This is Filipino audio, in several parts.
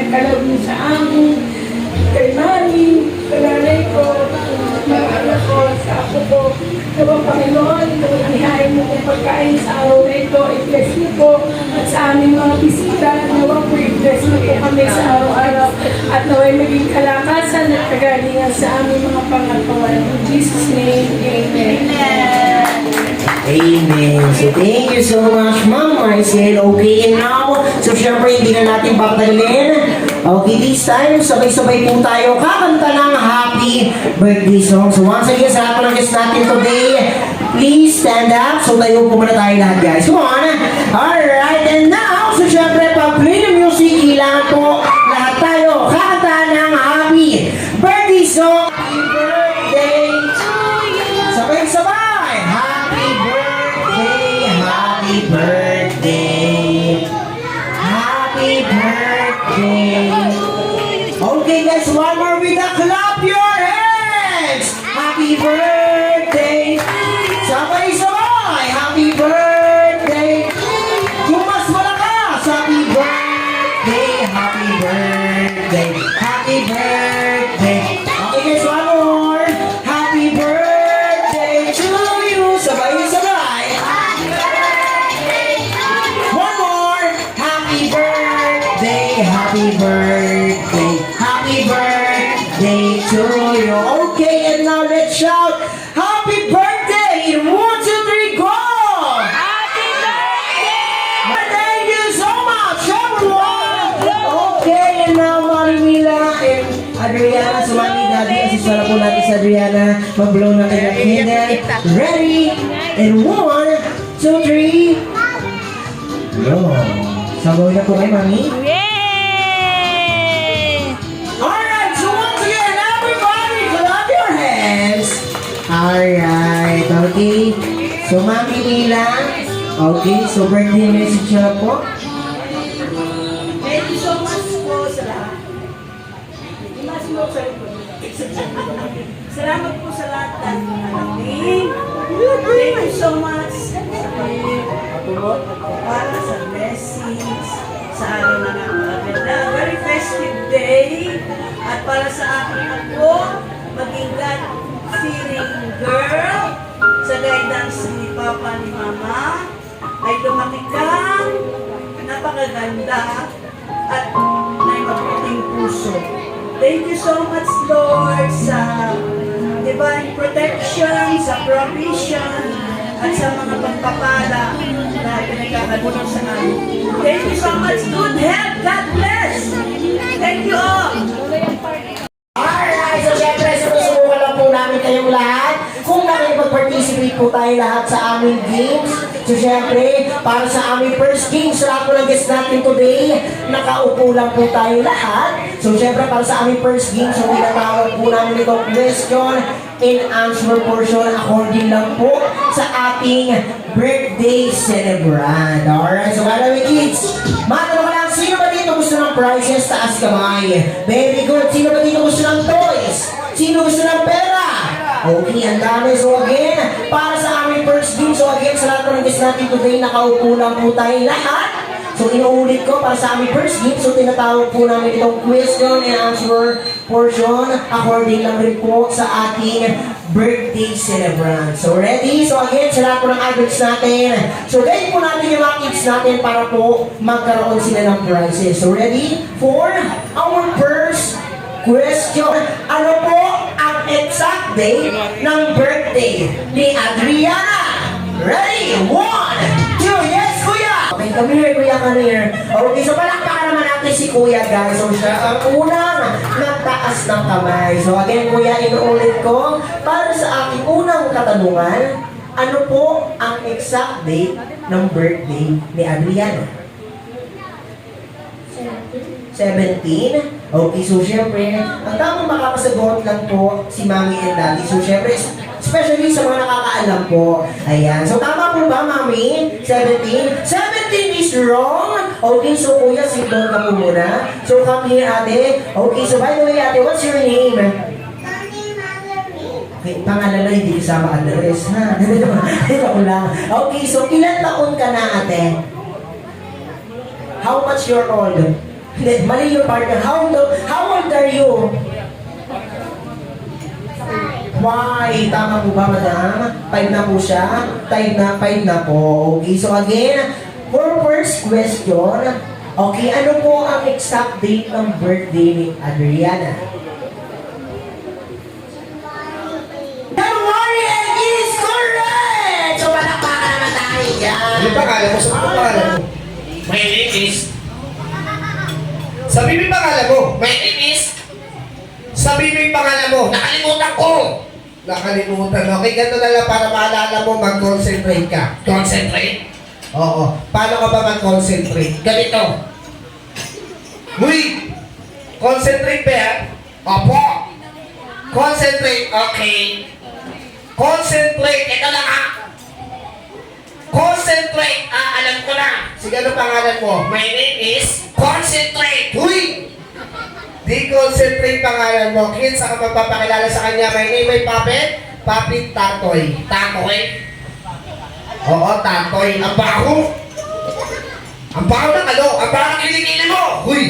pinagkalaw niyo sa amin, kay Mami, kay nanay ko, mga anak ko, sa ako ko. Nawang Panginoon, ihain mo kong pagkain sa araw na ito, i-bless niyo po at sa aming mga bisita, nawang i-bless niyo po kami sa araw-araw at naway maging kalakasan at kagalingan sa aming mga pangatawanan. In Jesus' name, Amen. Amen. So thank you so much, Ma'am Maricel. Okay, and now, so syempre hindi na natin patagalin. Okay, this time, sabay-sabay po tayo kakanta ng happy birthday song. So once again, sa lahat ng guests natin today, please stand up. So tayo po muna tayo lahat, guys. Come on. Alright, and now, so syempre, pag-play ng music, kailangan po lahat tayo kakanta ng happy birthday song. Happy birthday to you. Sabay-sabay. Happy birthday, happy birthday. Happy birthday. Okay guys, one more with a clap your hands. Happy birthday. Sabay-sabay. Happy birthday. Yung mas malakas. Happy birthday. Happy birthday. Happy birthday. Okay guys, one more. Happy birthday to you. Sabay-sabay. One more. Happy birthday. Happy birthday. Happy birthday to you. Okay, and now let's shout happy birthday in 1, 2, 3, go! Happy birthday! Thank you so much, everyone! Okay, and now Marimila and Adriana, so Mami, Daddy, asisara po natin sa Adriana. Mag-blow natin ang candle. Ready? And 1, 2, 3, go! Sabaw na po kayo, Mami. Alright, so once again, everybody, clap your hands. Alright, okay. So, Mami Mila, okay, so birthday message na po. Thank you so much po sa lahat. Salamat po sa lahat ng narating. Thank you so much para sa blessings sa araw na napakaganda. Very festive day. At para sa aking ako, maging God-fearing girl, sa guidance ni Papa ni Mama, ay lumaki kang napakaganda at may mabuting puso. Thank you so much, Lord, sa divine protection, sa provision, at sa mga pagpapala na pinagkakaroon sa amin. Thank you so much, good health, God bless! Thank you all! Alright, so syempre, sinusubukan lang po namin kayong lahat kung nakipag-participate po tayo lahat sa aming games. So syempre, para sa aming first game, sa lahat po ng guests natin today, nakaupo lang po tayo lahat. So syempre, para sa aming first game, so tinatawag po namin itong question and answer portion according lang po sa ating birthday celebrant. Alright, so alam kids, matanong ko lang, sino ba dito gusto ng prizes? Taas kamay. Very good. Sino ba dito gusto ng toys? Sino gusto ng pera? Okay, ang dami. So again, para sa aming first game, so again, sa lahat ng guests natin today, nakaupo lang po tayo lahat. So inuulit ko, para sa aming first game, so tinatawag po namin itong question and answer portion according lang rin po sa ating birthday celebrant. So ready? So again, sa lahat po ng adults natin, so ready po natin yung mga kids natin para po magkaroon sila ng prizes. So ready for our first question. Ano po ang exact date ng birthday ni Adriana? Ready? 1, 2, yes, Kuya! Okay, come here, Kuya, come here. Okay, so palakpakan naman natin si Kuya, guys. So siya ang unang nagtaas ng kamay. So again, Kuya, inuulit ko, para sa aking unang katanungan, ano po ang exact date ng birthday ni Adriana? 17? Okay, so syempre, ang tamang makakasagot lang po si Mami and Daddy. So syempre, especially sa mga nakakaalam po. Ayan. So tama po ba, Mami? 17? 17 is wrong. Okay, so Kuya, sit down ka po muna. So come here, ate. Okay, so by the way, ate, what's your name? Okay, pangalan na hindi kasama address, ha? Ito lang. Okay, so ilan taon ka na, ate? How much you're old? Hindi, mali yung partner. How old are you? Why? Tama po ba, madam? 5 na po siya? 5 na po. Okay, so again, for first question, okay, ano po ang exact date ng birthday ni Adriana? January 8 is correct! So, palakpakan naman tayo dyan. Ano pangalan mo? Sabi mo pangalan mo. My name is... Sabi mo yung pangalan mo. My name is... Sabi mo yung pangalan mo. Nakalimutan ko! Nakalimutan. Okay, ganito na lang para maalala mo, mag-concentrate ka. Concentrate. Oo. Paano ka ba mag-concentrate? Ganito. Huy! Concentrate ba yan? Opo. Concentrate. Okay. Concentrate. Ito lang ah. Concentrate. Alam ko na. Sige, ano pangalan mo? My name is... Concentrate. Huy! Di concentrate pangalan mo. Kids, saka magpapakilala sa kanya. My name ay Papit. Papit Tatoy. Takoy. Oo, Tatoy. Ang baho. Ang baho ng ano? Ang baho ng kilikili mo. Huy!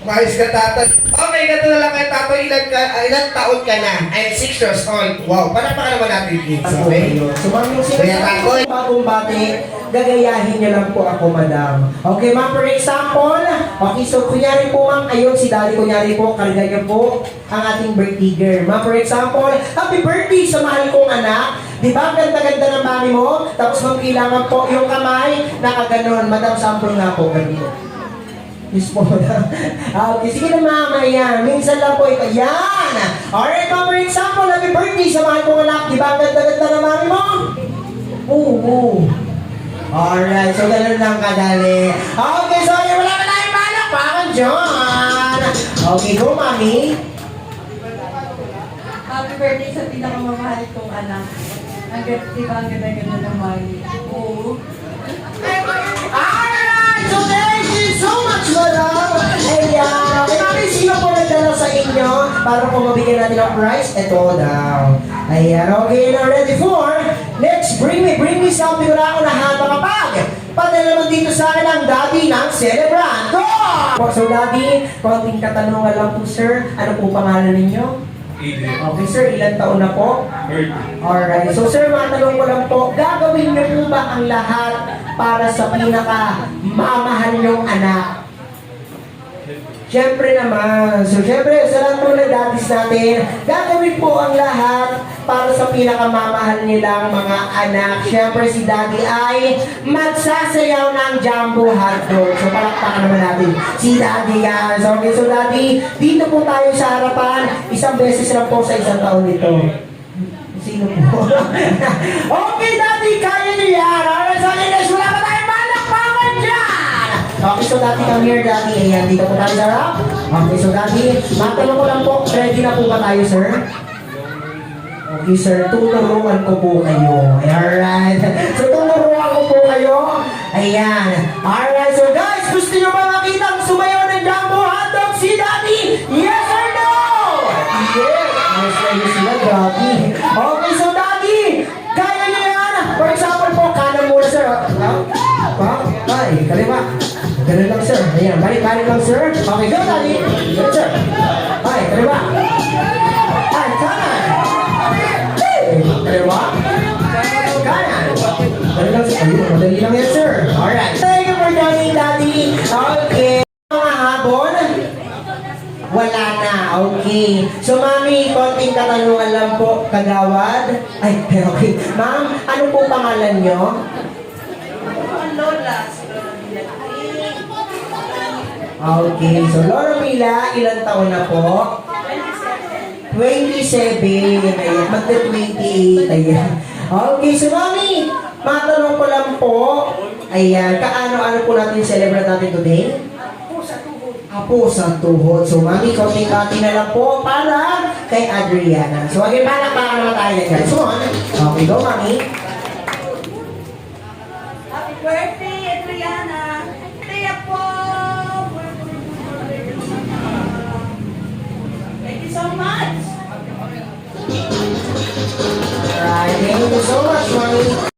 Mahis ka, Tatoy. Okay, ganito na lang kay Tatoy. Ilan taon ka na? I'm 6 years old. Wow, palakpakan naman natin, kids. Okay? So, ma'am, yung Kaya takoy. bagong bati, gagayahin niyo lang po ako, madam. Okay, ma'am, for example, okay, so kunyari po, ma'am, ayun, si daddy, kunyari po, karga niyo po ang ating birthday girl. Ma'am, for example, happy birthday sa mahal kong anak. Di ba, ganda-ganda ng mami mo? Tapos, ma'am, kailangan po yung kamay, nakaganon. Madam, sample nga po, ganito. Yes po, madam. Okay, sige na, mama, yan. Minsan lang po ito. Yan! Alright, ma'am, for example, happy birthday sa mahal kong anak. Di ba, ganda-ganda ng mami mo? Oo. Alright, so ganun lang kadali. Okay, so yun, wala ka tayong palakpakan dyan. Okay, go, mami. Happy birthday sa pinakamamahal kong anak. Ang ganda ng mami. Oo. Alright, so thank you so much, madam. Ayan, okay, mami, sino po nagdala sa inyo para po mabigyan natin ng prize? Ito daw. Ayan, okay, now ready for next, bring me something na ako na haba kapag padala naman dito sa akin ang daddy ng celebrant. Go! So daddy, konting katanungan lang po sir, ano po pangalan ninyo? Okay sir, ilan taon na po? 30. Alright, so sir, matanong ko lang po, gagawin niyo po ba ang lahat para sa pinaka mamahal niyong anak? Siyempre naman. So, siyempre, sa lahat po ng daddies natin, gagawin po ang lahat para sa pinakamamahal nilang mga anak. Siyempre, si daddy ay magsasayaw ng jumbo hotdog. So, palakpakan naman natin si daddy yan. So, okay, so daddy, dito po tayo sa harapan. Isang beses lang po sa isang taon nito. Sino po? Okay, daddy, kaya niyo yan. Alright, so, guys, wala pa tayong palakpakan dyan. Okay, so daddy, come here, daddy. Ayan, dito po tayo sa harap. Okay, so daddy, matanong ko lang po, ready na po ba tayo, sir? Okay, sir, tuturuan ko po kayo. Alright. So, tuturuan ko po kayo. Ayan. Alright, so guys, gusto nyo ba makita ang sumayaw ng jumbo hotdog si daddy? Yes or no? Yes. Yes, yes, sila, daddy. Okay, so daddy, kaya nyo yan. For example po, kanan muna, sir. Ay, kaliwa. Ganun lang, sir. Ayan, balik-balik lang, sir. Okay, go, daddy. Good, sir. Ay, kaliwa. Ay, kanan. Kaliwa. Kanan. Ganun lang, sir. Ayun, madali lang yan, sir. Alright. Thank you for joining, daddy. Okay. Mga habon, wala na. Okay. So, mami, konting katanungan lang po, kagawad. Ay, okay. Ma'am, ano po pangalan nyo? Ang lola. Si Lola Bilagri. Okay, so Loro Mila, ilang taon na po? 27. Ayan, magta-28. Ayan. Okay, so mami, matanong ko lang po, ayan, kaano-ano po natin celebrate natin today? Apo sa tuhod. So mami, konting-konti na lang po para kay Adriana. So again, palakpakan naman tayo yan, guys. So, okay, go mami. Happy birthday, Adriana. Kaya po. Thank you so much. Alright, thank you so much, mami.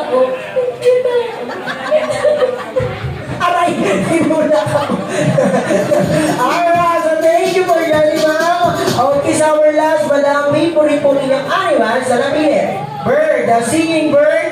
ako. Aray, himula ako. Alright, so thank you for your animal. Okay, sa our last, madami po rin po inyong animals na napili. Bird, the singing bird,